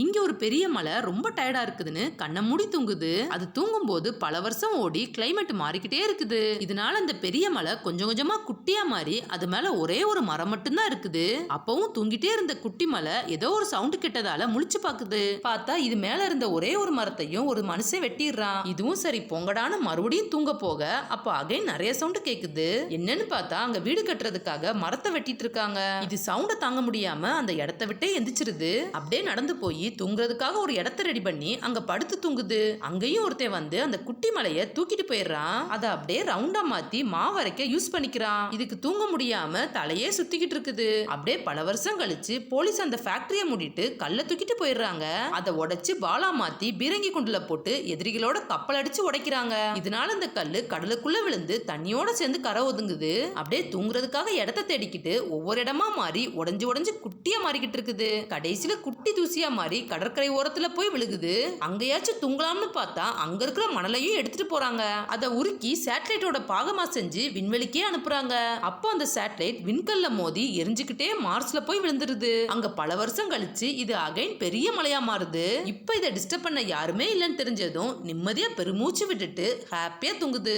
இங்க ஒரு பெரிய மலை ரொம்ப டயர்டா இருக்குதுன்னு கண்ணை மூடி தூங்குது. அது தூங்கும் போது பல வருஷம் ஓடி கிளைமேட் மாறிக்கிட்டே இருக்குது. இதனால அந்த பெரிய மலை கொஞ்சம் கொஞ்சமா குட்டியா மாறி அது மேல ஒரே ஒரு மரம் மட்டும்தான் இருக்குது. அப்பவும் தூங்கிட்டே இருந்த குட்டி மலை ஏதோ ஒரு சவுண்ட் கிட்டதால முழிச்சு பாக்குது. பார்த்தா இது மேல இருந்த ஒரே ஒரு மரத்தையும் ஒரு மனுஷன் வெட்டிடுறான். இதுவும் சரி பொங்கடான மறுபடியும் தூங்க போக அப்ப அகைன் நிறைய சவுண்ட் கேக்குது. என்னன்னு பார்த்தா அங்க வீடு கட்டுறதுக்காக மரத்தை வெட்டிட்டு இருக்காங்க. இது சவுண்ட தாங்க முடியாம அந்த இடத்த விட்டே எந்திரிச்சிருது. அப்படியே நடந்து போய் தூங்குறதுக்காக ஒரு இடத்த ரெடி பண்ணி அங்க படுத்து தூங்குது. அங்கேயும் ஒருத்தன் வந்து அந்த குட்டி மலைய தூக்கிட்டு போயிடுறான். அதை அப்படியே ரவுண்டா மாத்தி மாவரைக்க யூஸ் பண்ணிக்கிறான். இதுக்கு தூங்க முடியாம தலையே சுத்திக்கிட்டு இருக்குது. அப்படியே பல வருஷம் கழிச்சு போலீஸ் அந்த ஃபேக்டரிய மூடிட்டு கல்ல தூக்கிட்டு போயிடுறாங்க. அதை உடைச்சு பாலா மாத்தி பீரங்கி குண்டுல போட்டு எதிரிகளோட கப்பல் அடிச்சு உடைக்கிறாங்க. இதனால அந்த கல்லு கடலுக்குள்ள விழுந்து தண்ணியோட சேர்ந்து கரை ஒதுங்குது. அப்படியே தூங்குறதுக்காக இடத்த தேடிக்கிட்டு ஒவ்வொரு இடமா மாறி உடஞ்சு உடஞ்சு குட்டியா மாறிக்கிட்டு இருக்குது. கடைசியில குட்டி தூசியா மாறி கடற்கரை ஓரத்துல போய் விழுகுது. அங்கேயாச்சும் தூங்கலாம்னு பார்த்தா அங்க இருக்கிற மணலையும் எடுத்துட்டு போறாங்க. அதை உருக்கி சேட்டலைட்டோட பாகமா செஞ்சு விண்வெளிக்கே அனுப்புறாங்க. அப்போ அந்த சேட்டலைட் விண்கல்ல மோதி எரிஞ்சுக்கிட்டே மார்ஸ்ல போய் விழுந்துருது. அங்க பல வருஷம் கழிச்சு இது அகைன் பெரிய மலையா மாறுது. இப்ப இதை டிஸ்டர்ப் பண்ண யாருமே இல்லைன்னு தெரிஞ்சதும் நிம்மதியா பெருமூச்சு விட்டுட்டு ஹாப்பியா தூங்குது.